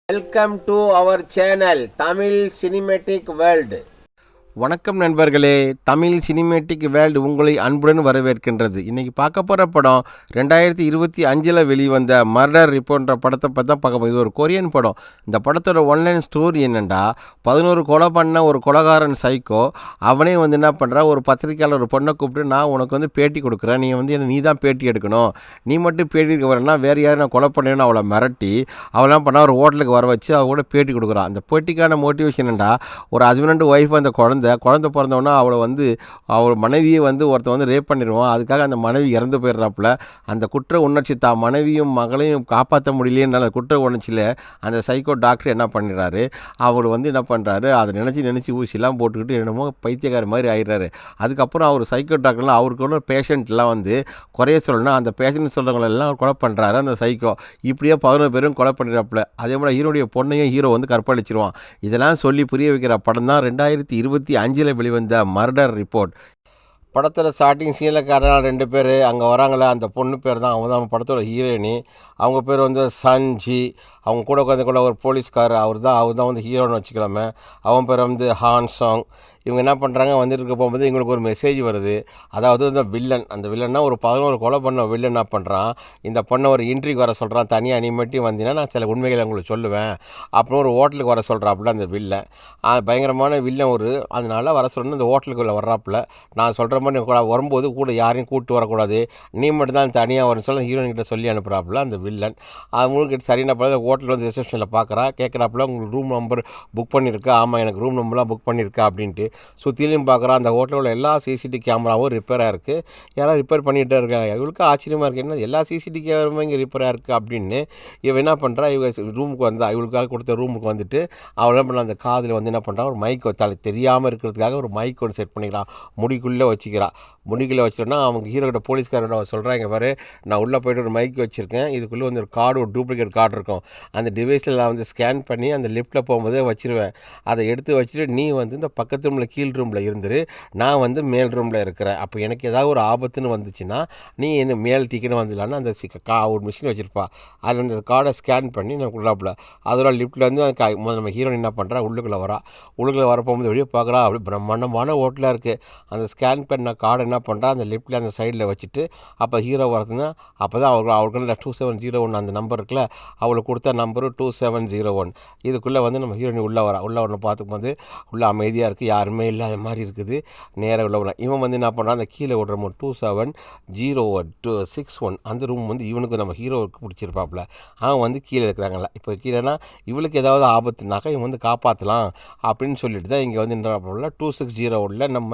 Welcome to our channel Tamil Cinematic World. வணக்கம் நண்பர்களே, Tamil cinematic world உங்களை அன்புடன் வரவேற்கின்றது. இன்றைக்கி பார்க்க போகிற படம் 2025 வெளிவந்த மர்டர் ரிப்போர்ட்ன்ற படத்தை பற்றி தான் பார்க்க போகுது. இது ஒரு கொரியன் படம். இந்த படத்தோட ஒன்லைன் ஸ்டோரி என்னென்னா, 11 கொலை பண்ண ஒரு கொலைகாரன் சைக்கோ அவனே என்ன பண்ணுறா, ஒரு பத்திரிக்கையாளர் ஒரு பொண்ணை கூப்பிட்டு, நான் உனக்கு பேட்டி கொடுக்குறேன், நீ தான் பேட்டி எடுக்கணும், நீ மட்டும் பேட்டி எடுக்க வரேன்னா வேறு யாரும் நான் கொலை பண்ணேன்னு அவளை மிரட்டி அவளாம் பண்ணால் ஒரு ஹோட்டலுக்கு வர வச்சு அவள் கூட பேட்டி கொடுக்குறான். அந்த பேட்டிக்கான மோட்டிவேஷன் என்னென்னா, ஒரு ஹஸ்பண்ட் அண்ட் ஒய்ஃப் அந்த குழந்தை பிறந்தவொன்னா அவளை அவள் மனைவியை ஒருத்தன் ரேப் பண்ணிடுவான். அதுக்காக அந்த மனைவி இறந்து போயிடுறாப்புல. அந்த குற்ற உணர்ச்சி தான் மனைவியும் மகளையும் காப்பாற்ற முடியலையேனால குற்ற உணர்ச்சியில் அந்த சைக்கோ டாக்டர் என்ன பண்ணிடுறாரு, அவர் என்ன பண்ணுறாரு, அதை நினச்சி ஊசிலாம் போட்டுக்கிட்டு என்னமோ பைத்தியக்கார மாதிரி ஆயிடுறாரு. அதுக்கப்புறம் அவர் சைக்கோ டாக்டர்லாம் அவருக்குள்ள பேஷண்ட்லாம் குறைய சொல்லணும்னா அந்த பேஷண்ட் சொல்கிறவங்களெல்லாம் கொலை பண்ணுறாரு அந்த சைக்கோ. இப்படியே 11 பேரும் கொலை பண்ணிடுறாப்புல. அதே போல் ஹீரோடைய பொண்ணையும் ஹீரோ கற்பழிச்சிருவான். இதெல்லாம் சொல்லி புரிய வைக்கிற படம் தான் 2025 வெளிவந்த மர்டர் ரிப்போர்ட். படத்தில் ஸ்டார்டிங் சீனில் காட்டினா 2 பேர் அங்கே வராங்களே, அந்த பொண்ணு பேர் தான் அவங்க தான் படத்தோட ஹீரோயினி. அவங்க பேர் சன்ஜி. அவங்க கூட உட்காந்துக்குள்ள ஒரு போலீஸ்கார், அவர் தான் ஹீரோன்னு வச்சுக்கலாமே. அவன் பேர் ஹான்சாங். இவங்க என்ன பண்ணுறாங்க, இருக்க போகும்போது இவங்களுக்கு ஒரு மெசேஜ் வருது. அதாவது அந்த வில்லன்னா ஒரு 11 கொலை பண்ண வில்லன் என்ன பண்ணுறான், இந்த பொண்ணை ஒரு இன்ட்ரிக்கு வர சொல்கிறான். தனியாக நீ மட்டும் வந்தீங்கன்னா நான் சில உண்மைகளை உங்களுக்கு சொல்லுவேன் அப்புறம் ஒரு ஹோட்டலுக்கு வர சொல்கிறாப்புல அந்த வில்லன். பயங்கரமான வில்லன் அதனால வர சொல்லணும். இந்த ஹோட்டலுக்குள்ளே வர்றாப்புல. நான் சொல்கிற மாதிரி வரும்போது கூட யாரையும் கூப்பிட்டு வரக்கூடாது, நீ மட்டும் தான் தனியாக வரணும் சொல்ல ஹீரோயின்கிட்ட சொல்லி அனுப்புகிறாப்புல அந்த வில்லன். அவங்களுக்கு சரியான போல ஹோட்டலில் ரிசப்ஷனில் கேட்குறாப்புல, உங்களுக்கு ரூம் நம்பர் புக் பண்ணியிருக்கா? ஆமாம், எனக்கு ரூம் நம்பர்லாம் புக் பண்ணியிருக்கா அப்படின்ட்டு. சுற்றிலையும் பார்க்குறான். அந்த ஹோட்டலில் உள்ள எல்லா சிசிடிவி கேமராவும் ரிப்பேராக இருக்குது. யாரும் ரிப்பேர் பண்ணிகிட்டே இருக்காங்க. இவளுக்கு ஆச்சரியமாக இருக்குது, என்ன எல்லா சிசிடிவி கேமராவும் இங்கே ரிப்பேராக இருக்குது அப்படின்னு. இவன் என்ன பண்ணுறா, இவங்க ரூமுக்கு இவளுக்காக கொடுத்த ரூமுக்கு அவள் என்ன பண்ண, அந்த காதில் என்ன பண்ணுறான், ஒரு மைக் தெரியாமல் இருக்கிறதுக்காக ஒரு மைக் செட் பண்ணிக்கிறான். முடிக்குள்ளே வச்சுக்கிறான். முடிக்குள்ளே வச்சிட்டோன்னா அவங்க ஹீரோட போலீஸ்காரோட சொல்கிறாங்க, பாரு நான் உள்ளே போய்ட்டு ஒரு மைக் வச்சுருக்கேன், இதுக்குள்ளே ஒரு கார்டு, ஒரு டூப்ளிகேட் கார்டு இருக்கும், அந்த டிவைஸில் நான் ஸ்கேன் பண்ணி அந்த லிஃப்ட்டில் போகும்போதே வச்சுருவேன், அதை எடுத்து வச்சுட்டு நீ இந்த பக்கத்து ரூமில் கீழ் ரூமில் இருந்துரு, நான் மேல் ரூமில் இருக்கிறேன். அப்போ எனக்கு ஏதாவது ஒரு ஆபத்துன்னு வந்துச்சுன்னா நீ என்ன மேல் டிக்கெட்டு வந்துடலான்னு அந்த ஒரு மிஷின் வச்சுருப்பா. அதில் அந்த கார்டை ஸ்கேன் பண்ணி நான் உள்ளாப்புல அதோட லிஃப்ட்டில் நம்ம ஹீரோயின் என்ன பண்ணுறா, உள்ளுக்குள்ளே வர போகும்போது வெளியே பார்க்குறா, அப்படி பிரம்மாண்டமான ஹோட்டலாக இருக்குது. அந்த ஸ்கேன் பண்ண கார்டை என்ன பண்ணுறா, அந்த லிஃப்ட்டில் அந்த சைடில் வச்சுட்டு அப்போ ஹீரோ வரதுன்னா அப்போ தான் அவருக்கு 2701 அந்த நம்பர் இருக்குல்ல, அவளுக்கு கொடுத்த நம்பரு 2701. இதுக்குள்ளே நம்ம ஹீரோயின் உள்ளே வரணும் பார்த்துக்கும்போது உள்ளே அமைதியாக இருக்குது, யாருமே இல்லாத மாதிரி இருக்குது. நேராக உள்ள இவன் என்ன பண்ணுறான், அந்த கீழே விடுற 2701 அந்த ரூம் இவனுக்கு நம்ம ஹீரோவுக்கு பிடிச்சிருப்பாப்புல. அவன் கீழே இருக்கிறாங்களா. இப்போ கீழேனா இவளுக்கு ஏதாவது ஆபத்துனாக்கா இவன் காப்பாற்றலாம் அப்படின்னு சொல்லிட்டு தான் இங்கே நின்றாப்புல. 2601 நம்ம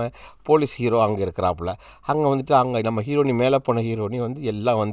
போலீஸ் ஹீரோ அங்கே இருக்கிறாப்புல. அங்கே அங்கே நம்ம ஹீரோனி மேலே போன ஹீரோனி எல்லாம்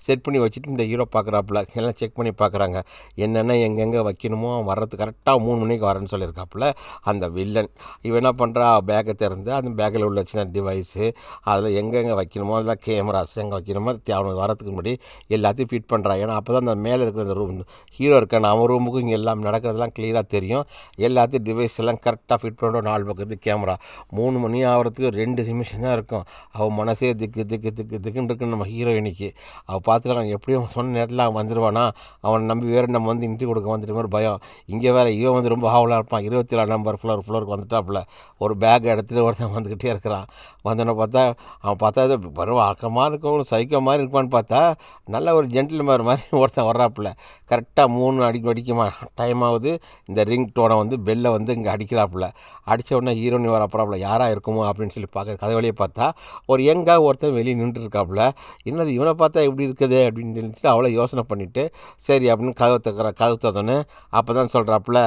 செட் பண்ணி வச்சுட்டு இந்த ஹீரோ பார்க்குறாப்புல. எல்லாம் செக் பண்ணி பார்க்குறாங்க, என்னென்ன எங்கெங்கே வைக்கணுமோ வர்றது கரெக்டாக 3 மணிக்கு வரேன்னு சொல்லியிருக்காப்புல அந்த வில்லன். இவன் என்ன பண்ணுறா, பேக்கை திறந்து அந்த பேக்கில் உள்ள சின்ன டிவைஸு அதில் எங்கெங்கே வைக்கணுமோ அதெல்லாம் கேமராஸ் எங்கே வைக்கணுமோ அவனுக்கு வரத்துக்கு முன்னாடி எல்லாத்தையும் ஃபிட் பண்ணுறான். ஏன்னா அப்போ தான் அந்த மேலே இருக்கிற அந்த ரூம் ஹீரோ இருக்கான அவன் ரூமுக்கும் இங்கே எல்லாம் நடக்கிறதுலாம் கிளியராக தெரியும். எல்லாத்தையும் டிவைஸ் எல்லாம் கரெக்டாக ஃபிட் பண்ணுற 4 பக்கத்து கேமரா. 3 மணி ஆகிறதுக்கு 2 நிமிஷம் தான் இருக்கும். அவன் மனசே திக்குன்னு இருக்குன்னு நம்ம ஹீரோயினிக்கு. அவள் பார்த்துட்டு எப்படியும் சொன்ன நேரத்தில் அவன் வந்துடுவானா, அவனை நம்பி வேறு நம்ம இன்ட்ரி கொடுக்க வந்துட்டு மாதிரி பயம். இங்கே வேறு இவன் ரொம்ப ஆவலாக இருப்பான். 27 நம்பர் ஃப்ளோருக்கு வந்துட்டாப்புல. ஒரு பேக் எடுத்துகிட்டு ஒருத்தன் வந்துக்கிட்டே இருக்கிறான். வந்தோன்னே பார்த்தா இது வெறும் ஆக்கமாக இருக்கும், ஒரு சைக்கோ மாதிரி இருப்பான்னு பார்த்தா நல்ல ஒரு ஜென்டில்மேன் மாதிரி ஒருத்தன் வர்றாப்புல. கரெக்டாக 3 அடிக்குமா டைம் ஆகுது. இந்த ரிங் டோனை பெல்லை இங்கே அடிக்கிறாப்புல. அடித்த உடனே ஹீரோனி வரப்பறாப்புல, யாராக இருக்குமோ அப்படின்னு சொல்லி கதை வழியை பார்த்தா ஒரு யங்காக ஒருத்தன் வெளியே நின்றுருக்காப்புல. என்னது இவனை பார்த்தா எப்படி இருக்குது அப்படின்னு சொல்லிட்டு அவ்வளோ யோசனை பண்ணிவிட்டு சரி அப்படின்னு கதவு தந்தோன்னே அப்போ தான் சொல்கிறாப்புல,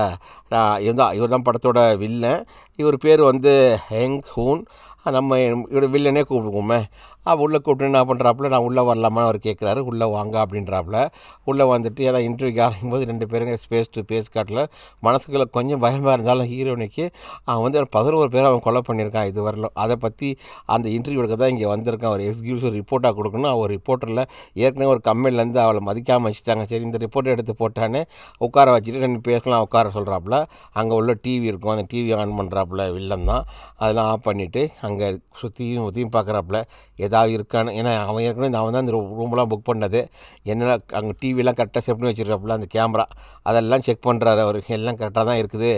இவர் தான் படத்தோட வில்லன். இவர் பேர் ஹெங் ஹூன். நம்ம இவரோட வில்லனே கூப்பிடுவோமே. உள்ளே கூப்பிட்டு என்ன பண்ணுறாப்புல, நான் உள்ளே வரலாமான்னு அவர் கேட்குறாரு. உள்ளே வாங்க அப்படின்றாப்புல. உள்ளே வந்துட்டு ஏன்னா இன்டர்வியூக்கு ஆரம்பிக்கும்போது 2 பேருங்க ஃபேஸ் டு ஃபேஸ் காட்டில் மனசுக்குள்ளே கொஞ்சம் பயமாக இருந்தாலும் ஹீரோனிக்கு அவன் 11 பேர் அவன் கொலை பண்ணியிருக்கான் இது வரலாம். அதை பற்றி அந்த இன்டர்வியூ எடுக்க தான் இங்கே வந்திருக்கான். அவர் எக்ஸிக்யூட்டிவ் ரிப்போர்ட்டாக கொடுக்கணும். அவர் ரிப்போர்ட்டரில் ஏற்கனவே ஒரு கம்பெனிலேருந்து அவளை மதிக்காமல் வச்சுட்டாங்க. சரி இந்த ரிப்போர்ட்டை எடுத்து போட்டான்னு உட்கார வச்சுட்டு 2 பேசலாம் உட்கார சொல்கிறாப்புல. அங்கே உள்ள டிவி இருக்கும், அந்த டிவி ஆன் பண்ணுறாப்புல வில்லன் தான். அதெல்லாம் ஆஃப் பண்ணிவிட்டு அங்கே சுற்றியும் பார்க்குறாப்புல. ஏதாவது ஏதாவது இருக்கான்னு. ஏன்னா அவன் ஏற்கனவே அவன் தான் இந்த ரூம்லாம் புக் பண்ணது. என்னென்ன அங்கே டிவிலாம் கரெக்டாக செட் பண்ணி வச்சுருக்காப்புல, அந்த கேமரா அதெல்லாம் செக் பண்ணுறாரு அவர். எல்லாம் கரெக்டாக தான் இருக்குது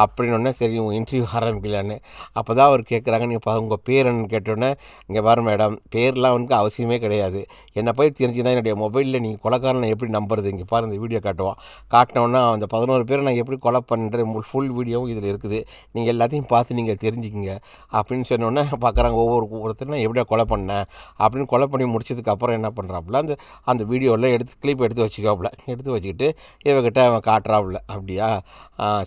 அப்படின்னோடனே சரி உங்கள் இன்டர்வியூ ஆரம்பிக்கலான்னு. அப்போ தான் அவர் கேட்குறாங்க, நீங்கள் உங்கள் பேர் என்னன்னு கேட்டோன்னே, இங்கே பாரு மேடம், பேர்லாம் வந்து அவசியமே கிடையாது. என்னை போய் தெரிஞ்சுன்னா என்னுடைய மொபைலில் நீங்கள் கொலைக்காரனை எப்படி நம்புறது, இங்கே பாரு இந்த வீடியோ காட்டினோன்னா அந்த 11 பேரை நான் எப்படி கொலை பண்ணுறேன் ஃபுல் வீடியோவும் இதில் இருக்குது, நீங்கள் எல்லாத்தையும் பார்த்து நீங்கள் தெரிஞ்சுக்கிங்க அப்படின்னு சொன்னோன்னே பார்க்குறாங்க. ஒவ்வொருத்தரும் எப்படியா கொலை பண்ணேன் அப்படின்னு கொலை பண்ணி முடிச்சதுக்கப்புறம் என்ன பண்ணுறாப்புல, அந்த வீடியோவில் கிளிப் எடுத்து வச்சுக்காப்புல. எடுத்து வச்சுக்கிட்டு இவகிட்ட அவன் காட்டுறாப்புல. அப்படியா,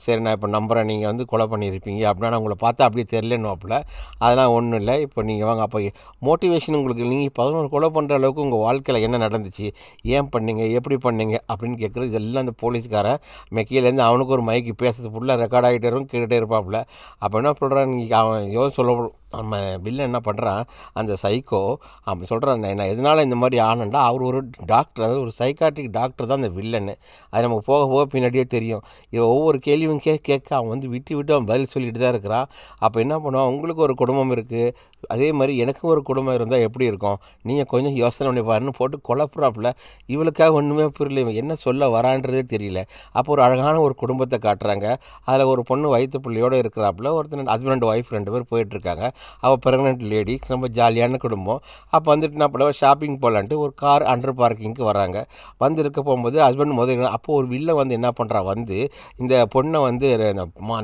சரி நான் இப்போ நம்புகிறேன் நீங்கள் வந்து கொலை பண்ணியிருப்பீங்க அப்படின்னா, நான் உங்களை பார்த்தா அப்படியே தெரிலன்னுவாப்புல. அதெல்லாம் ஒன்றும் இல்லை, இப்போ நீங்கள் வாங்க. அப்போ மோட்டிவேஷன் உங்களுக்கு, நீங்கள் 11 கொலை பண்ணுற அளவுக்கு உங்கள் வாழ்க்கையில் என்ன நடந்துச்சு, ஏன் பண்ணீங்க, எப்படி பண்ணீங்க அப்படின்னு கேட்குறது. இதெல்லாம் அந்த போலீஸ்காரன் மெக்கியிலேருந்து அவனுக்கு ஒரு மைக்கு பேசுறது ஃபுல்லாக ரெக்கார்ட் ஆகிட்டே இருக்கும், கேட்டுகிட்டே இருப்பாப்புல. அப்போ என்ன சொல்கிறான், நீங்கள் அவன் சொல்ல நம்ம வில்லன் என்ன பண்ணுறான், அந்த சைக்கோ அவன் சொல்கிறான், நான் எதனால் இந்த மாதிரி ஆனேன்டா, அவர் ஒரு டாக்டர், அதாவது ஒரு சைக்காட்ரிக் டாக்டர் தான் அந்த வில்லன்னு. அது நமக்கு போக போக பின்னாடியே தெரியும். இவன் ஒவ்வொரு கேள்வியும் கேட்க அவன் வந்து விட்டு அவன் பதில் சொல்லிட்டு தான் இருக்கிறான். அப்போ என்ன பண்ணுவான், உங்களுக்கு ஒரு குடும்பம் இருக்குது, அதே மாதிரி எனக்கும் ஒரு குடும்பம் இருந்தால் எப்படி இருக்கும், நீங்கள் கொஞ்சம் யோசனை பண்ணி பாருன்னு போட்டு குழப்புறாப்புல. இவளுக்காக ஒன்றுமே புரியல, இவன் என்ன சொல்ல வரான்றதே தெரியல. அப்போ ஒரு அழகான ஒரு குடும்பத்தை காட்டுறாங்க. அதில் ஒரு பொண்ணு வயிற்று பிள்ளையோடு இருக்கிறாப்புல, ஒருத்தர் ஹஸ்பண்ட் ஒய்ஃப் 2 பேர் போயிட்டுருக்காங்க. அவள் ப்ரெக்னென்ட் லேடி, ரொம்ப ஜாலியான குடும்பம். அப்போ வந்துட்டு நான் போல ஷாப்பிங் போகலான்ட்டு ஒரு கார் அண்டர் பார்க்கிங்க்கு வராங்க. வந்து இருக்க போகும்போது ஹஸ்பண்ட் முதல் அப்போ ஒரு வில்ல வந்து என்ன பண்ணுறான், வந்து இந்த பொண்ணை வந்து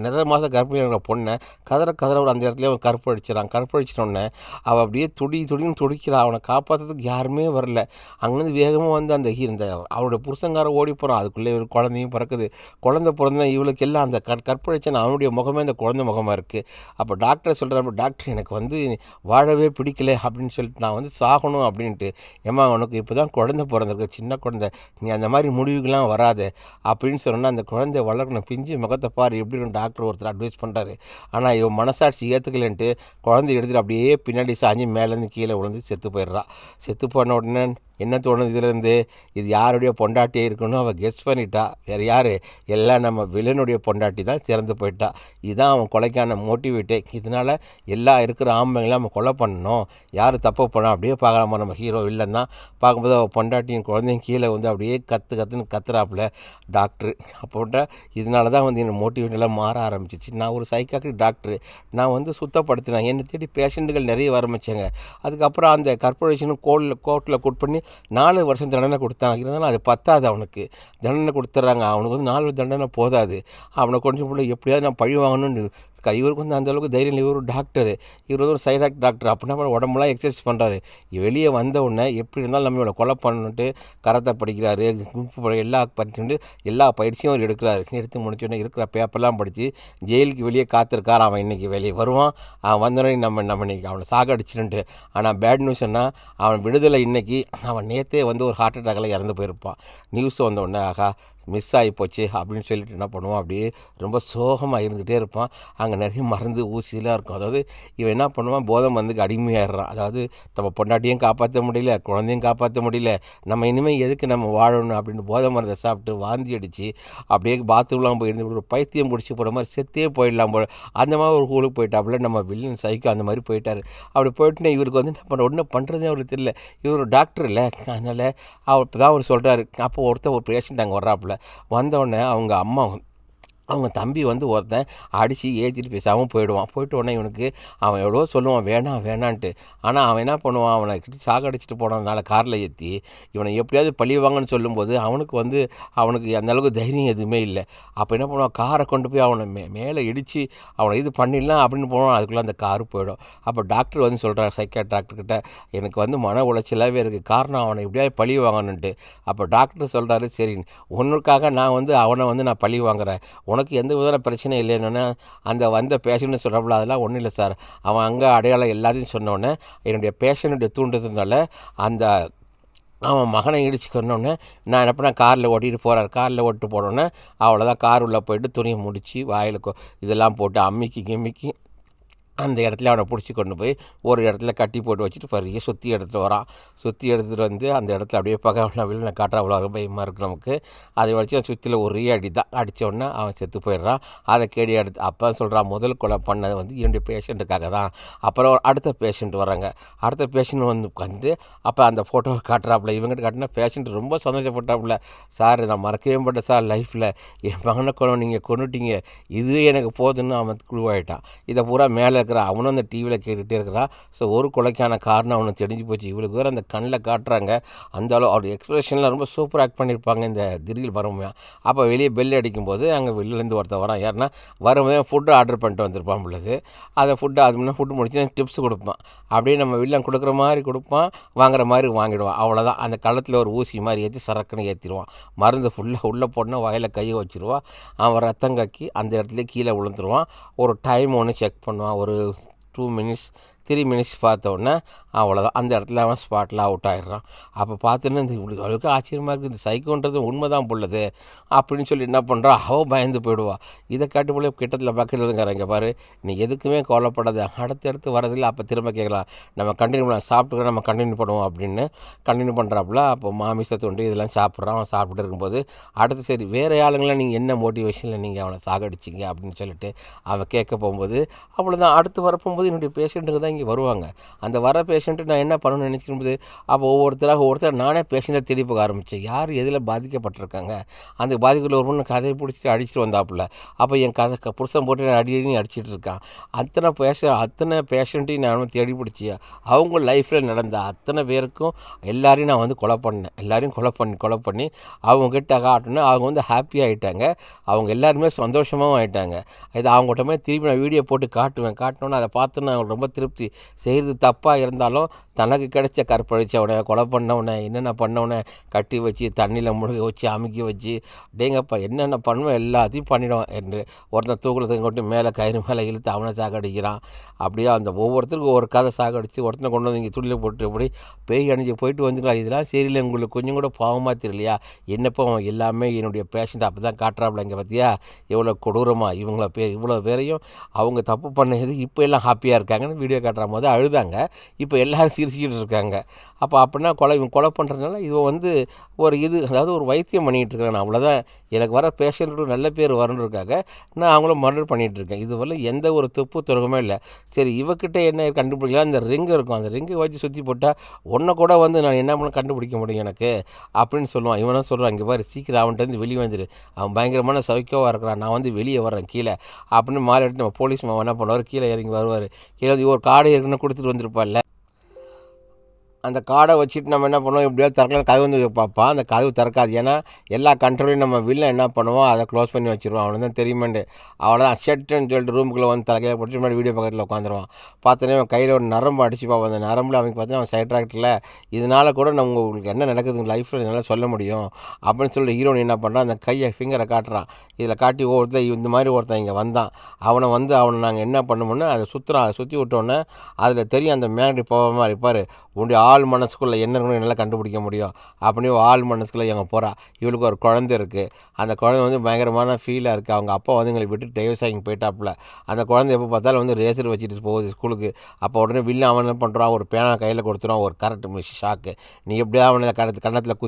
நிறைய மாதம் கர்ப்பிணியாக இருக்கிற பொண்ணை கதற ஒரு அந்த இடத்துல கற்பழிச்சிட்டோன்னே அவள் அப்படியே துடின்னு துடிக்கிறான். அவனை காப்பாற்றுறதுக்கு யாருமே வரல. அங்கேருந்து வேகமாக வந்து இந்த அவளுடைய புருஷங்கார ஓடி போகிறான். அதுக்குள்ளே ஒரு குழந்தையும் பிறக்குது. குழந்தை பிறந்தா இவளுக்கு எல்லாம் அந்த கற்பழிச்சன அவனுடைய முகமே அந்த குழந்தை முகமாக இருக்குது. அப்போ டாக்டர் சொல்கிறார், டாக்டர் எனக்கு வந்து வாழவே பிடிக்கல அப்படின்னு சொல்லிட்டு நான் வந்து சாகணும் அப்படின்ட்டு. ஏம்மா உனக்கு இப்போ தான் குழந்தை பிறந்திருக்கு, சின்ன குழந்தை, நீ அந்த மாதிரி முடிவுக்கெலாம் வராத அப்படின்னு சொன்னோன்னா, அந்த குழந்தை வளர்க்கணும், பிஞ்சு முகத்தை பாரு எப்படின்னு டாக்டர் ஒருத்தர் அட்வைஸ் பண்ணுறாரு. ஆனால் இவன் மனசாட்சி ஏற்றுக்கலன்ட்டு குழந்தை எடுத்துகிட்டு அப்படியே பின்னாடி சாஞ்சி மேலேருந்து கீழே விழுந்து செத்து போயிடுறா. செத்து போன உடனே என்ன தோணுது இதிலேருந்து, இது யாருடைய பொண்டாட்டியே இருக்கணும் அவள் கெஸ் பண்ணிட்டா. வேறு யார், எல்லாம் நம்ம வில்லனுடைய பொண்டாட்டி தான் சிறந்து போயிட்டா. இதுதான் அவன் கொலைக்கான மோட்டிவேட்டே. இதனால் எல்லா இருக்கிற ஆம்பளைங்களாம் நம்ம கொலை பண்ணணும், யார் தப்பு பண்ணோம் அப்படியே பார்க்கலாமா, நம்ம ஹீரோ வில்லன் தான். பார்க்கும்போது அவள் பொண்டாட்டியும் குழந்தையும் கீழே வந்து அப்படியே கத்துன்னு கத்துறாப்புல டாக்டர். அப்போட்ட இதனால தான் வந்து என்னோடய மோட்டிவேட்டெல்லாம் மாற ஆரம்பிச்சிச்சு. நான் ஒரு சைக்காட்ரிக் டாக்டர், நான் வந்து சுத்தப்படுத்தினேன். என்னை தேடி பேஷண்ட்டுகள் நிறைய வர ஆரம்பித்தாங்க. அதுக்கப்புறம் அந்த கர்ப்பரேஷனும் கோர்ட்டில் கூட் பண்ணி 4 வருஷம் தண்டனை கொடுத்தாங்க. இருந்தாலும் அது பத்தாது, அவனுக்கு தண்டனை கொடுத்துட்றாங்க. அவனுக்கு வந்து 4 தண்டனை போதாது. அவனை கொஞ்சம் போல எப்படியாவது நான் பழி வாங்கணும்னு இவருக்கு வந்து அந்தளவுக்கு தைரியம். இவர் ஒரு டாக்டர், இவர் வந்து ஒரு சைடாக் டாக்டர். அப்படின்னா உடம்புலாம் எக்ஸசைஸ் பண்ணுறாரு. வெளியே வந்த உடனே எப்படி இருந்தாலும் நம்ம இவளை கொலை பண்ணணுன்ட்டு கராத்தே படிக்கிறாரு, எல்லா படிச்சுட்டு எல்லா பயிற்சியும் அவர் எடுக்கிறாரு. எடுத்து முடிச்சோடனே இருக்கிற பேப்பர்லாம் படித்து ஜெயிலுக்கு வெளியே காத்திருக்கார். அவன் இன்றைக்கி வெளியே வருவான். அவன் வந்தோடனே நம்ம இன்றைக்கி அவனை சாகடிச்சுட்டு. ஆனால் பேட் நியூஸ் என்ன, அவன் விடுதலை இன்றைக்கி, அவன் நேற்றே வந்து ஒரு ஹார்ட் அட்டாக்கில் இறந்து போயிருப்பான். நியூஸ் வந்த உடனே ஆகா மிஸ் ஆகி போச்சு அப்படின்னு சொல்லிட்டு என்ன பண்ணுவான், அப்படியே ரொம்ப சோகமாக இருந்துகிட்டே இருப்பான். அங்கே நிறைய மருந்து ஊசிலாம் இருக்கும். அதாவது இவன் என்ன பண்ணுவான், போதை மருந்துக்கு அடிமையாகிடுறான். அதாவது நம்ம பொண்டாட்டியும் காப்பாற்ற முடியல, குழந்தையும் காப்பாற்ற முடியல, நம்ம இனிமேல் எதுக்கு நம்ம வாழணும் அப்படின்னு போதை மருந்தை சாப்பிட்டு வாந்தி அடித்து அப்படியே பாத்ரூம்லாம் போயிருந்து ஒரு பைத்தியம் பிடிச்சி போகிற மாதிரி செத்தே போயிடலாம் போல அந்த மாதிரி ஒரு ஹூலுக்கு போயிட்டாப்புல. நம்ம வில்லன் சைக்கோ அந்த மாதிரி போயிட்டார். அப்படி போயிட்டுனா இவருக்கு வந்து என்ன ஒன்றும் பண்ணுறதே அவருக்கு தெரியல. இவர் ஒரு டாக்டர் இல்லை, அதனால் அவர் இப்போ தான் அவர் சொல்கிறாரு. அப்போ ஒரு பேஷண்ட் அங்கே வர்றாப்புல. வந்தோடனே அவங்க தம்பி வந்து ஒருத்தன் அடித்து ஏற்றிட்டு பேசாமல் போயிடுவான். போயிட்டு உடனே இவனுக்கு அவன் எவ்வளோ சொல்லுவான் வேணான்ட்டு. ஆனால் அவன் என்ன பண்ணுவான், அவனை சாகடிச்சிட்டு போனதுனால காரில் ஏற்றி இவனை எப்படியாவது பழி வாங்கன்னு சொல்லும்போது அவனுக்கு அந்தளவுக்கு தைரியம் எதுவுமே இல்லை. அப்போ என்ன பண்ணுவான், காரை கொண்டு போய் அவனை மேலே இடித்து அவனை இது பண்ணிடலாம் அப்படின்னு போவான். அதுக்குள்ளே அந்த காரு போயிடும். அப்போ டாக்டர் வந்து சொல்கிறார், டாக்டர்கிட்ட எனக்கு வந்து மன உளைச்சலாகவே இருக்குது, காரணம் அவனை எப்படியாவது பழி வாங்கணுன்ட்டு. அப்போ டாக்டர் சொல்கிறாரு, சரி ஒன்றுக்காக நான் வந்து அவனை வந்து நான் பழி வாங்குறேன், உனக்கு எந்த விதமான பிரச்சனை இல்லைன்னு அந்த வந்த பேஷண்ட்னு சொல்கிறப்பல அதெல்லாம் ஒன்றும் இல்லை சார். அவன் அங்கே அடையாளம் எல்லாத்தையும் சொன்னோன்னே என்னுடைய பேஷண்ட்டுடைய தூண்டுறதுனால அவன் மகனை இடிச்சுக்கணுன்னே நான் என்ன பண்ணேன், காரில் ஓட்டிட்டு போனோன்னே அவ்வளோதான், கார் உள்ளே போயிட்டு துணியை முடித்து வாயில் இதெல்லாம் போட்டு அம்மிக்கி அந்த இடத்துல அவனை பிடிச்சி கொண்டு போய் ஒரு இடத்துல கட்டி போட்டு வச்சுட்டு பெரிய சுற்றி எடுத்துகிட்டு வரான். சுற்றி எடுத்துகிட்டு வந்து அந்த இடத்துல அப்படியே பார்க்க வில்லனை காட்டுற அவ்வளோ பயமாக இருக்குது நமக்கு. அதை வச்சு சுற்றில ஒரே அடி தான் அடித்த உடனே அவன் செத்து போயிடுறான். அதை கேடி எடுத்து அப்போ சொல்கிறான், முதல் கொலை பண்ணது வந்து என்னுடைய பேஷண்ட்டுக்காக தான். அப்புறம் அடுத்த பேஷண்ட் வராங்க. அடுத்த பேஷண்ட் வந்து உட்காந்து அப்போ அந்த ஃபோட்டோவை காட்டுறாப்புல. இவங்ககிட்ட காட்டினா பேஷண்ட் ரொம்ப சந்தோஷப்பட்டாப்புல. சார் நான் மறக்கவே மாட்டேன் சார், லைஃப்பில் என் மகனை நீங்கள் கொண்டுட்டீங்க, இதுவே எனக்கு போதுன்னு அவன் குழுவாயிட்டான். இதை பூரா மேலே இருக்கிறான். அவனும் அந்த டிவியில் கேட்டுகிட்டே இருக்கிறான். ஸோ ஒரு கொலைக்கான காரணம் அவனுக்கு தெரிஞ்சு போச்சு. இவளுக்கு வேறு அந்த கண்ணில் காட்டுறாங்க. அந்த அளவு அவர் எக்ஸ்பிரஷனில் ரொம்ப சூப்பர் ஆக்ட் பண்ணியிருப்பாங்க இந்த திடீர் பரமையாக. அப்போ வெளியே பெல் அடிக்கும்போது அங்கே வெளிலேருந்து ஒருத்தர் வரான். யாருன்னா வரும்போது ஃபுட்டு ஆர்டர் பண்ணிட்டு வந்திருப்பான் பொழுது. அதை அது முன்னே ஃபுட்டு முடிச்சு டிப்ஸ் கொடுப்பான். அப்படியே நம்ம வில்லன் கொடுக்குற மாதிரி கொடுப்பான், வாங்குற மாதிரி வாங்கிடுவான். அவ்வளோதான். அந்த களத்தில் ஒரு ஊசி மாதிரி ஏற்றி சரக்குன்னு ஏற்றிடுவான். மருந்து ஃபுல்லாக உள்ளே போடணும், வாயில் கையை வச்சுருவான். அவன் ரத்தம் கக்கி அந்த இடத்துல கீழே விழுந்துருவான். ஒரு டைம் ஒன்று செக் பண்ணுவான், ஒரு 2 minutes 3 minutes பார்த்தோன்னே அவ்வளோதான். அந்த இடத்துல அவன் ஸ்பாட்டில் அவுட் ஆகிடுறான். அப்போ பார்த்துன்னு இந்த அளவுக்கு ஆச்சரியமாக இருக்குது, இந்த சைக்கோன்றது உண்மை தான் பொழுது அப்படின்னு சொல்லி என்ன பண்ணுறான், அவள் பயந்து போயிடுவா. இதை காட்டு போல கிட்டத்தில் பார்க்குறதுங்கிறாங்க பாரு, நீ எதுக்குமே கவலைப்படாது, அடுத்தடுத்து வரதில்லை. அப்போ திரும்ப கேட்கலாம், நம்ம கண்டினியூ பண்ணலாம், சாப்பிட்டுக்கிறோம், நம்ம கண்டினியூ பண்ணுவோம் அப்படின்னு கண்டினியூ பண்ணுறாப்புல. அப்போ மாமிச தொண்டு இதெல்லாம் சாப்பிட்றான். அவன் சாப்பிட்டு இருக்கும்போது அடுத்து சரி வேறு ஆளுங்களாம் நீங்கள் என்ன மோட்டிவேஷனில் நீங்கள் அவனை சாகடிச்சிங்க அப்படின்னு சொல்லிட்டு அவன் கேட்க போகும்போது அவ்வளோதான். அடுத்து வரப்போகும்போது என்னுடைய பேஷண்ட்டுக்கு தான் இங்கே வருவாங்க. அந்த வர பேஷண்ட்டு நான் என்ன பண்ணணும்னு நினச்சிக்கும்போது அப்போ ஒவ்வொருத்தர் நானே பேஷண்ட்டை தேடி போக ஆரம்பித்தேன். யார் எதில் பாதிக்கப்பட்டிருக்காங்க, அந்த பாதிக்கில் ஒரு பொண்ணு கதையை பிடிச்சிட்டு அடிச்சுட்டு வந்தாப்புல. அப்போ என் புருஷன் போட்டு அடிக்கடி அடிச்சிட்டு இருக்கான். அத்தனை பேஷண்ட்டையும் நான் தேடி பிடிச்சி அவங்க லைஃப்பில் நடந்த அத்தனை பேருக்கும் எல்லாரையும் நான் வந்து கொலை எல்லாரையும் கொலை பண்ணி அவங்ககிட்ட காட்டணும். அவங்க வந்து ஹாப்பி ஆகிட்டாங்க, அவங்க எல்லாருமே சந்தோஷமாகவும் ஆகிட்டாங்க. இது அவங்ககிட்ட போய் திருப்பி நான் வீடியோ போட்டு காட்டினோன்னு அதை பார்த்து நான் ரொம்ப திருப்தி. செய்கிறது தப்பாக இருந்தாலும் தனக்கு கிடைச்ச கற்பழிச்சவனை, கொலை பண்ணவனை, என்னென்ன பண்ணவனை கட்டி வச்சு தண்ணியில் முழுக வச்சு அமுக்கி வச்சு டேங்கப்பா என்னென்ன பண்ணுவேன் எல்லாத்தையும் பண்ணிவிடுவான் என்று ஒருத்தன் தூக்குறதுக்கு கொண்டு மேலே கயிறு மேலே இழுத்து அவனை சாகடிக்கிறான். அப்படியே அந்த ஒவ்வொருத்தருக்கும் ஒரு கதை சாகடிச்சு ஒருத்தனை கொண்டு வந்து இங்கே துள்ளில் போட்டு இப்படி பேய் அணிஞ்சு போயிட்டு வந்துக்கலாம். இதெல்லாம் சரியில்லை, உங்களுக்கு கொஞ்சம் கூட பாவமாக தெரியலையா? என்னப்போ எல்லாமே என்னுடைய பேஷண்ட் அப்படி தான் காட்டுறாப்புல. இங்கே பார்த்தியா எவ்வளோ கொடூரமாக இவ்வளோ பேரையும் அவங்க தப்பு பண்ணது இப்போ எல்லாம் ஹாப்பியாக இருக்காங்கன்னு வீடியோ காட்டுற போது அழுதாங்க. இப்போ எல்லோரும் சிரிச்சுக்கிட்டு இருக்காங்க. அப்படின்னா கொலை பண்ணுறதுனால இவன் வந்து அதாவது ஒரு வைத்தியம் பண்ணிகிட்டு இருக்கான். அவ்வளோதான். எனக்கு வர பேஷண்ட்டோட நல்ல பேர் வரணுன்றதுக்காக நான் அவங்கள மர்டர் பண்ணிகிட்ருக்கேன். இதுவரை எந்த ஒரு துப்பு துறகுமே இல்லை. சரி இவக்கிட்ட என்ன கண்டுபிடிக்கலாம், இந்த ரிங்கு இருக்கும், அந்த ரிங்கை வச்சு சுற்றி போட்டால் ஒன்றை கூட வந்து நான் என்ன பண்ண கண்டுபிடிக்க முடியும் எனக்கு அப்படின்னு சொல்லுவான். இவனும் சொல்கிறான், இங்கே பாரு சீக்கிரம் அவன்கிட்ட வெளியே வந்துடு, அவன் பயங்கரமான சௌக்கியமாக இருக்கிறான், நான் வந்து வெளியே வர்றேன் கீழே அப்படின்னு மாலை எடுத்து நம்ம போலீஸ் என்ன பண்ணுவார், கீழே இறங்கி வருவார். கீழே வந்து ஒரு கார்டு இருக்குன்னு கொடுத்துட்டு வந்திருப்பாள்ல, அந்த கார்டை வச்சுட்டு நம்ம என்ன பண்ணுவோம், எப்படியாவது திறக்கலாம் கதவு வந்து பார்ப்பான். அந்த கதவு திறக்காது. ஏன்னா எல்லா கண்ட்ரோலையும் நம்ம வில்ல என்ன பண்ணுவோம், அதை க்ளோஸ் பண்ணி வச்சுருவோம். அவனுக்கு தான் தெரியுமாண்டு அவ்வளோதான் ஷெட்டுன்னு சொல்லிட்டு ரூமுக்குள்ளே வந்து தலைக்கையை போட்டு முன்னாடி வீடியோ பக்கத்தில் உட்காந்துருவான். பார்த்தோன்னே அவன் கையில் ஒரு நரம்பு அடிச்சு பார்ப்போம். அந்த நரம்பில் அவனுக்கு பார்த்தீங்கன்னா அவன் சைட்ராக்டில் இதனால் கூட நம்ம உங்களுக்கு என்ன நடக்குதுங்க லைஃப்பில் நல்லா சொல்ல முடியும் அப்படின்னு சொல்லிட்டு ஹீரோன் என்ன பண்ணுறான், அந்த கையை ஃபிங்கரை காட்டுறான். இதில் காட்டி இந்த மாதிரி ஒருத்தன் இங்கே வந்தான், அவனை நாங்கள் என்ன பண்ணோம்னா அதை சுற்றுறான். அதை சுற்றி விட்டோன்னே அதில் தெரியும் அந்த மேனடி போகாமல் இருப்பார். உன்னுடைய ஆள் மனசுக்குள்ளே என்ன இருக்கணும் என்னால் கண்டுபிடிக்க முடியும் அப்படின்னு ஆள் மனசுக்குள்ளே எங்கே போகிறா. இவளுக்கு ஒரு குழந்தை இருக்குது. அந்த குழந்தை வந்து பயங்கரமான ஃபீலாக இருக்குது. அவங்க அப்பா வந்து எங்களை விட்டு டைவர்ஸ் ஆகி போயிட்டாப்புல. அந்த குழந்தை எப்போ பார்த்தாலும் வந்து ரேசர் வச்சுட்டு போகுது ஸ்கூலுக்கு. அப்போ உடனே வில்ல அவன் என்ன பண்ணுறான், ஒரு பேனா கையில் கொடுத்துருவான், ஒரு கரெக்ட் ஷாக்கு, நீ எப்படியா அவனை கன்னத்தில்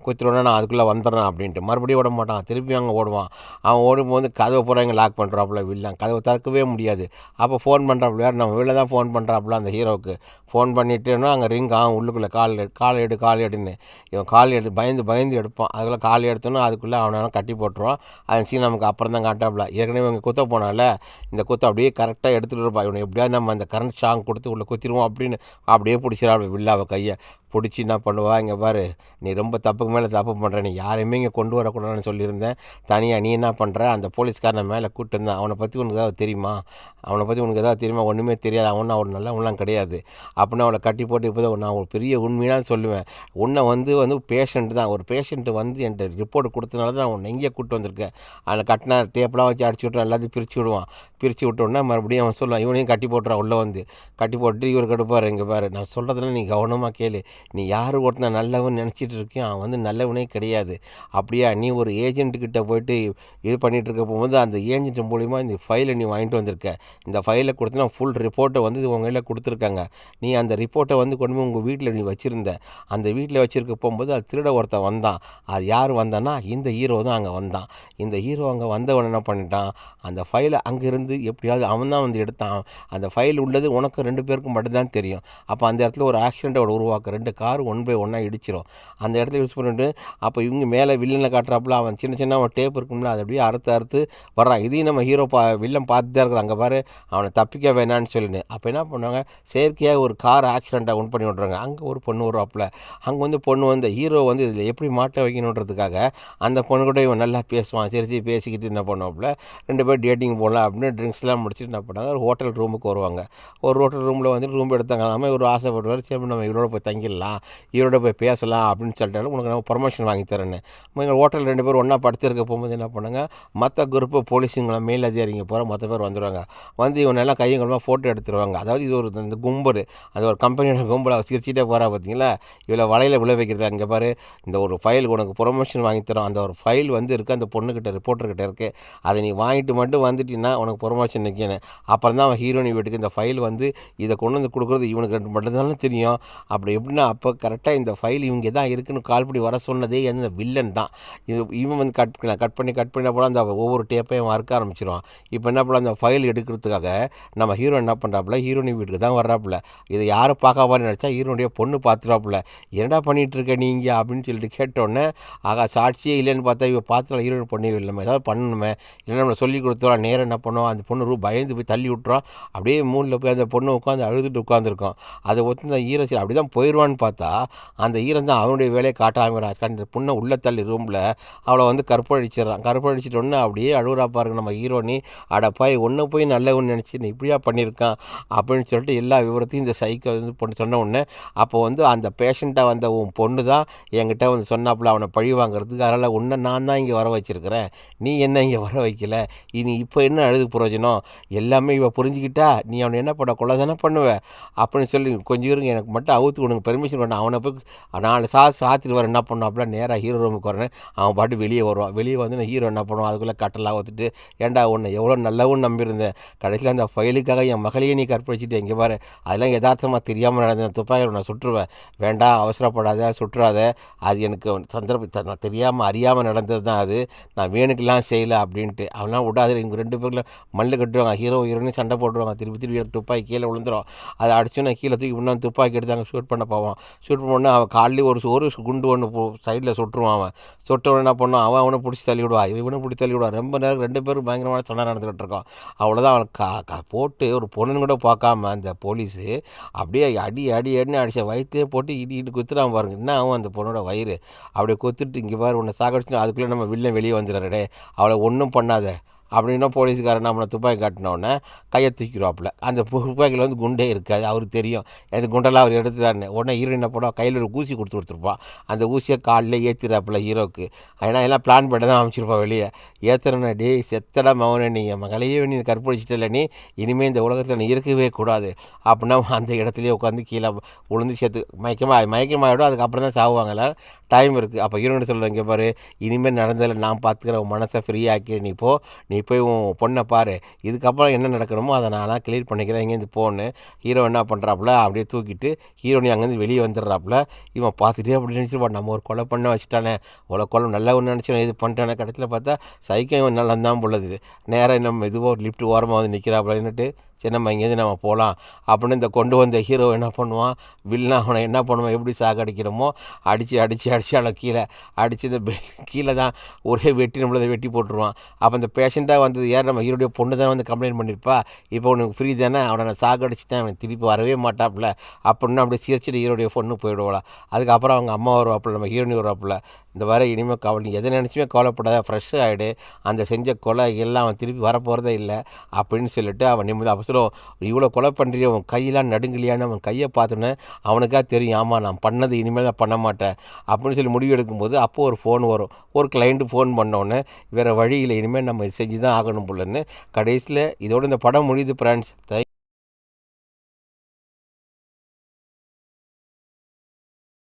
குத்திரோன்னா நான் அதுக்குள்ளே வந்துடுறேன் அப்படின்ட்டு மறுபடியும் ஓட மாட்டான். திருப்பி அங்கே ஓடுவான். அவன் ஓடும்போது கதவை பூரா இங்கே லாக் பண்ணுறாப்புல வில்லன். கதவை திறக்கவே முடியாது. அப்போ ஃபோன் பண்ணுறாப்புல, யார் நம்ம வெளில தான் ஃபோன் பண்ணுறாப்புல அந்த ஹீரோவுக்கு. ஃபோன் பண்ணிட்டுன்னா அங்கே ரிங் உள்ளுக்குள்ளே கால் எடுன்னு இவன் பயந்து எடுப்பான். அதுக்குள்ளே கால் எடுத்தோன்னா அதுக்குள்ளே அவனை கட்டி போட்டுருவான். அதன் சீன் நமக்கு அப்புறம் தான் காட்டாப்புல. ஏற்கனவே இவங்க குத்த போனால இந்த குத்தை அப்படியே கரெக்டாக எடுத்துகிட்டு இருப்பான். இவனை எப்படியாவது நம்ம அந்த கரண்ட் ஷாங் கொடுத்து உள்ளே குத்திடுவோம் அப்படின்னு அப்படியே பிடிச்சிடாப்புல வில்லாவை கையை பிடிச்சி என்ன பண்ணுவா, இங்கே பாரு நீ ரொம்ப தப்புக்கு மேலே தப்பு பண்ணுற, நீ யாரையுமே இங்கே கொண்டு வரக்கூடாதுன்னு சொல்லியிருந்தேன், தனியாக நீ என்ன பண்ணுற, அந்த போலீஸ்காரனை மேலே கூப்பிட்டு இருந்தேன், அவனை பற்றி உனக்கு ஏதாவது தெரியுமா, ஒன்றுமே தெரியாது, அவன் நல்லவன்லாம் கிடையாது அப்படின்னு அவளை கட்டி போட்டு இப்போ தான் நான் ஒரு பெரிய உண்மையாக சொல்லுவேன். உன்னை வந்து பேஷண்ட் தான், ஒரு பேஷண்ட்டு வந்து என்கிட்ட ரிப்போர்ட் கொடுத்தனால தான் நான் உன்னை எங்கேயே கூப்பிட்டு வந்திருக்கேன். அதில் கட்டினா டேப்லாம் வச்சு அடிச்சு விட்டுறான், எல்லாத்தையும் பிரித்து விட்டோன்னா மறுபடியும் அவன் சொல்லுவான், இவனையும் கட்டி போட்டுறான். உள்ளே வந்து கட்டி போட்டு இவர் கெடுப்பார், இங்கே பாரு நான் சொல்கிறதுல நீ கவனமாக கேளு, நீ யார் ஒருத்தனை நல்லவன் நினச்சிட்டு இருக்கியோ அவன் வந்து நல்லவனே கிடையாது. அப்படியா நீ ஒரு ஏஜென்ட்டுக்கிட்ட போயிட்டு இது பண்ணிகிட்டு இருக்க போகும்போது அந்த ஏஜென்ட் மூலிமா இந்த ஃபைலை நீ வாங்கிட்டு வந்திருக்க. இந்த ஃபைலை கொடுத்தனா ஃபுல் ரிப்போர்ட்டை வந்து உங்கள் கையில் கொடுத்துருக்காங்க. நீ அந்த ரிப்போர்ட்டை வந்து கொண்டு போய் உங்கள் வீட்டில் நீ வச்சுருந்த. அந்த வீட்டில் வச்சுருக்க போகும்போது அது திருட ஒருத்தன் வந்தான். அது யார் வந்தான்னா இந்த ஹீரோ தான் அங்கே வந்தான். இந்த ஹீரோ அங்கே வந்தவன் என்ன பண்ணிட்டான், அந்த ஃபைலை அங்கேருந்து எப்படியாவது அவன் தான் வந்து எடுத்தான். அந்த ஃபைல் உள்ளது உனக்கு 2 பேருக்கும் மட்டும்தான் தெரியும். அப்போ அந்த இடத்துல ஒரு ஆக்சிடெண்ட்டை உருவாக்க 2 கார் ஒன் பை ஒன்னாக இடிச்சிடும். அந்த இடத்துல யூஸ் பண்ணிட்டு அப்போ இவங்க மேலே வில்லனை காட்டுறாப்புல அவன் சின்ன அவன் டேப் இருக்கும்ல அதை அப்படியே அறுத்து வர்றான். இதையும் நம்ம ஹீரோ வில்லன் பார்த்து தான் இருக்கிறான். அங்கே பாரு அவனை தப்பிக்க வேணான்னு சொல்லின்னு. அப்போ என்ன பண்ணுவாங்க, செயற்கையாக ஒரு கார் ஆக்சிடெண்ட்டை ஒன் பண்ணி விட்றாங்க. அங்கே ஒரு பொண்ணு வருவாப்புல. அங்கே வந்து பொண்ணு வந்து ஹீரோ வந்து இதில் எப்படி மாட்ட வைக்கணுன்றதுக்காக அந்த பொண்ணு கூட இவன் நல்லா பேசுவான். சிரிச்சு பேசிக்கிட்டு என்ன பண்ணுவாப்புல 2 பேர் டேட்டிங் போகலாம் அப்படின்னு ட்ரிங்க்ஸ்லாம் முடிச்சுட்டு என்ன பண்ணாங்க, ஒரு ஹோட்டல் ரூமுக்கு வருவாங்க. ஒரு ஹோட்டல் ரூமில் வந்து ரூம் எடுத்தாங்களாமல் இவர் ஆசைப்படுவார், சரி நம்ம இவரோட போய் தங்கிடலாம், இவரோட போய் பேசலாம் அப்படின்னு சொல்லிட்டாலும் உனக்கு நம்ம ப்ரொமோஷன் வாங்கி தரேன்னு. எங்கள் ஹோட்டல் 2 பேர் ஒன்றா படுத்திருக்க போகும்போது என்ன பண்ணாங்க, மற்ற குரூப்பு போலீஸுங்களாம் மேல் அதிகாரிங்க போகிற மற்ற பேர் வந்துடுவாங்க. வந்து இவனெல்லாம் கையங்களாக ஃபோட்டோ எடுத்துருவாங்க. அதாவது இது ஒரு இந்த கும்பல், அது ஒரு கம்பெனியோட கும்பல். அவள் சிரிச்சிட்டே போகிறா பார்த்தீங்களா, இவளை வலையில் விழ வைக்கிறது. அங்கே பாரு இந்த ஒரு ஃபைல் உனக்கு ப்ரொமோஷன் வாங்கி தரோம், அந்த ஒரு ஃபைல் வந்து இருக்குது அந்த பொண்ணுக்கிட்ட ரிப்போர்ட்டர்கிட்ட இருக்குது, அதை நீ வாங்கிட்டு மட்டும் வந்துட்டீங்கன்னா உனக்கு ப்ரொமோஷன் நிற்கணும். அப்புறம் தான் அவன் ஹீரோனி வீட்டுக்கு இந்த ஃபைல் வந்து இதை கொண்டு வந்து கொடுக்குறது இவனுக்கு 2 மட்டும்தானே தெரியும். அப்படி எப்படின்னா அப்போ கரெக்டாக இந்த ஃபைல் இவங்க தான் இருக்குன்னு கால் பண்ணி வர சொன்னதே அந்த வில்லன் தான். இவன் வந்து கட் பண்ணி போல அந்த ஒவ்வொரு டேப்பையும் வறுக்க ஆரம்பிச்சிடுவான். இப்போ என்ன பண்ணலாம், அந்த ஃபைல் எடுக்கிறதுக்காக நம்ம ஹீரோ என்ன பண்ணுறாப்புல, ஹீரோனி வீட்டுக்கு தான் வர்றாப்புல. இதை யாரும் பார்க்காம நினச்சா ஹீரோனுடைய பொண்ணு பார்த்துறாப்புல. என்னடா பண்ணிகிட்டு இருக்க நீங்கள் அப்படின்னு சொல்லிட்டு கேட்டோடனே ஆகா சாட்சியே இல்லைன்னு பார்த்தா இவ பார்த்துலாம் ஹீரோயின் பண்ணவே இல்லை, நம்ம ஏதாவது பண்ணணுமே, இல்லைன்னா நம்மளை சொல்லி கொடுத்தோம். நேரம் என்ன பண்ணுவோம், அந்த பொண்ணு பயந்து போய் தள்ளி விட்டுறோம். அப்படியே மூணில் போய் அந்த பொண்ணு உட்காந்து அழுதுட்டு உட்காந்துருக்கோம். அதை ஒத்து அந்த ஈரோ சரி அப்படி தான் போயிடுவான்னு பார்த்தா அந்த ஈரம் தான் அவனுடைய வேலையை காட்டாமல் அந்த பொண்ணை உள்ள தள்ளி ரூமில் அவளை வந்து கற்பழிச்சிட்டோன்னு அப்படியே அழுகுறா பாருங்க நம்ம ஹீரோனி. அடப்பாய் ஒன்று போய் நல்லவன்னு நினச்சி நீ இப்படியா பண்ணியிருக்கான் அப்படின்னு சொல்லிட்டு எல்லா விவரத்தையும் இந்த சைக்கை வந்து பொண்ணு சொன்ன உடனே அப்போ வந்து அந்த பேஷண்ட்டாக வந்த உன் பொண்ணு தான் என்கிட்ட வந்து சொன்னாப்புல அவனை பழி வாங்குறதுக்கு. அதனால் உன்னை நான் தான் இங்கே வர வச்சிருக்கிறேன், நீ என்ன இங்கே வர வைக்கல, இனி இப்போ என்ன அழுது பிரயோஜனம், எல்லாமே இவ புரிஞ்சுக்கிட்டா நீ அவனை என்ன பண்ண கொலை தானே பண்ணுவேன் அப்படின்னு சொல்லி கொஞ்சம் இருங்க எனக்கு மட்டும் அவுத்து உனக்கு பெர்மிஷன் பண்ண. அவனை போய் 4 சாத்திட்டு வர என்ன பண்ணாப்புல நேராக ஹீரோ ரூமுக்கு வரேன். அவன் பாட்டு வெளியே வருவான். வெளியே வந்து நான் ஹீரோ என்ன பண்ணுவான், அதுக்குள்ளே கட்டெல்லாம் ஊற்றிட்டு ஏன்டா உன்னை எவ்வளோ நல்லவும் நம்பியிருந்தேன், கடைசியில் அந்த ஃபைலுக்காக என் மகளையே நீ கற்பழிச்சிட்டு எங்கே பாரு, அதெல்லாம் யதார்த்தமாக தெரியாமல் நடந்தேன், துப்பாக்கியில் நான் சுட்டுருவேன், வேண்டாம் அவசரப்படாத சுட்டுறாத, அது எனக்கு நான் தெரியாமல் அறியாமல் நடந்தது தான், அது நான் வேணுக்கெல்லாம் செய்யலை அப்படின்ட்டு. அவனால் விடாது இவங்க 2 பேரில் மண்ணில் கட்டுவாங்க. ஹீரோன்னு சண்டை போட்டுருவாங்க. திருப்பி துப்பாக்கி கீழே விழுந்துடும். அதை அடிச்சோன்னா கீழே தூக்கி இன்னும் துப்பாக்கி எடுத்தாங்க ஷூட் பண்ண போவான். ஷூட் பண்ணோன்னா அவன் காலிலே ஒரு குண்டு ஒன்று சைடில் சுட்டுருவான். அவன் சுட்டவன் என்ன பண்ணுவான், அவனை பிடிச்சி தள்ளி விடுவான், இவனை பிடிச்சி தள்ளி விடுவான். ரொம்ப நேரம் 2 பேரும் பயங்கரமான சண்டை நடந்துக்கிட்டு இருக்கோம். அவ்வளோதான் அவன் போட்டு ஒரு பொண்ணுன்னு கூட பார்க்காம அந்த போலீஸு அப்படியே அடின்னு அடிச்ச வயிற்றே போட்டு இடி குத்துறான் பாருங்க. என்ன ஆகும் அந்த பொண்ணோட வயிறு அப்படியே குத்துட்டு இங்கே பாரு உன்னை சாகடிச்சு அதுக்குள்ளே நம்ம வில்லன் வெளியே வந்துடுறாடே, அவளை ஒன்றும் பண்ணாத அப்படின்னா போலீஸ்காரன் நம்மளை துப்பாக்கி காட்டினோடனே கையை தூக்கிடுவாப்புல. அந்த துப்பாக்கியில் வந்து குண்டே இருக்காது, அவருக்கு தெரியும் அந்த குண்டெல்லாம் அவர் எடுத்துட்டாருன்னு. உடனே ஹீரோ என்ன பண்ணுவோம், கையில் ஒரு ஊசி கொடுத்துருப்பான். அந்த ஊசியை காலில் ஏற்றிடாப்புல ஹீரோக்கு. ஏன்னா எல்லாம் பிளான் பண்ணி தான் அமைச்சிருப்பான் வெளியே. ஏற்றுறேன்னா டே செத்தடா மகனே, நீங்கள் மகளையே நீ கற்பழிச்சிட்டல, நீ இனிமேல் இந்த உலகத்தில் நீ இருக்கவே கூடாது அப்படின்னா அந்த இடத்துலையே உட்காந்து கீழே உளுந்து சேர்த்து மயக்கமாகிடும். அதுக்கப்புறம் தான் சாகுவாங்கல்ல, டைம் இருக்குது. அப்போ ஹீரோன்னு சொல்லுவாங்க, இங்கே பாரு இனிமேல் நடந்ததில் நான் பார்த்துக்கிறேன், உன் மனசை ஃப்ரீ ஆக்கி நீ போய் உன் பொண்ணை பாரு, இதுக்கப்புறம் என்ன நடக்கணுமோ அதை நானாக கிளியர் பண்ணிக்கிறேன், இங்கேருந்து போன்னு. ஹீரோ என்ன பண்ணுறாப்புல அப்படியே தூக்கிட்டு ஹீரோனி அங்கேருந்து வெளியே வந்துடுறாப்புல. இவன் பார்த்துட்டே அப்படி நினச்சிருப்பான், நம்ம ஒரு கொலை பண்ண வச்சுட்டானே, கொலை நல்லா ஒன்று நினச்சி இது பண்ணிட்டானே. கடைசியில் பார்த்தா சைக்கோ இவன் நல்லா தான் பொழுது நேராக நம்ம இதுவாக ஒரு லிஃப்ட் ஓரமாக வந்து நிற்கிறாப்புலன்னுட்டு சரி நம்ம இங்கேருந்து நம்ம போகலாம் அப்படின்னு இந்த கொண்டு வந்த ஹீரோ என்ன பண்ணுவான், வில்லன் அவனை என்ன பண்ணுவான், எப்படி சாகடிக்கணுமோ அடித்து அவனை கீழே அடித்து இந்த கீழே தான் ஒரே நம்மளை வெட்டி போட்டுருவான். அப்போ இந்த பேஷண்ட்டாக வந்தது யார், நம்ம ஹீரோடைய பொண்ணு தானே வந்து கம்ப்ளைண்ட் பண்ணியிருப்பா, இப்போ உனக்கு ஃப்ரீ தானே, அவனை நான் சாகடிச்சு தான் அவனை திருப்பி வரவே மாட்டாப்புல அப்படின்னு அப்படியே சிரிச்சிட்டு ஹீரோடைய பொண்ணு போயிடுவாளா. அதுக்கப்புறம் அவங்க அம்மா வருவாப்புல, நம்ம ஹீரோனி வருவாப்புல. இந்த வர இனிமேல் கவலை எதை நினச்சுமே கவலைப்படாத, ஃப்ரெஷ்ஷாக ஆகிடு, அந்த செஞ்ச கொலை எல்லாம் அவன் திருப்பி வரப்போகிறதே இல்லை அப்படின்னு சொல்லிட்டு அவன் நிம்மதி அவசரம் இவ்வளோ கொலை பண்ணுறிய உன் கையெல்லாம் நடுங்கலையான்னு அவன் கையை பார்த்தோன்னே அவனுக்காக தெரியும், ஆமாம் நான் பண்ணது இனிமேல் நான் பண்ண மாட்டேன் அப்படின்னு சொல்லி முடிவு எடுக்கும்போது அப்போது ஒரு ஃபோன் வரும். ஒரு கிளைண்ட்டு ஃபோன் பண்ணோன்னே வேறு வழியில் இனிமேல் நம்ம செஞ்சு தான் ஆகணும் போலன்னு. கடைசியில் இதோட இந்த படம் முடியுது ஃப்ரெண்ட்ஸ்.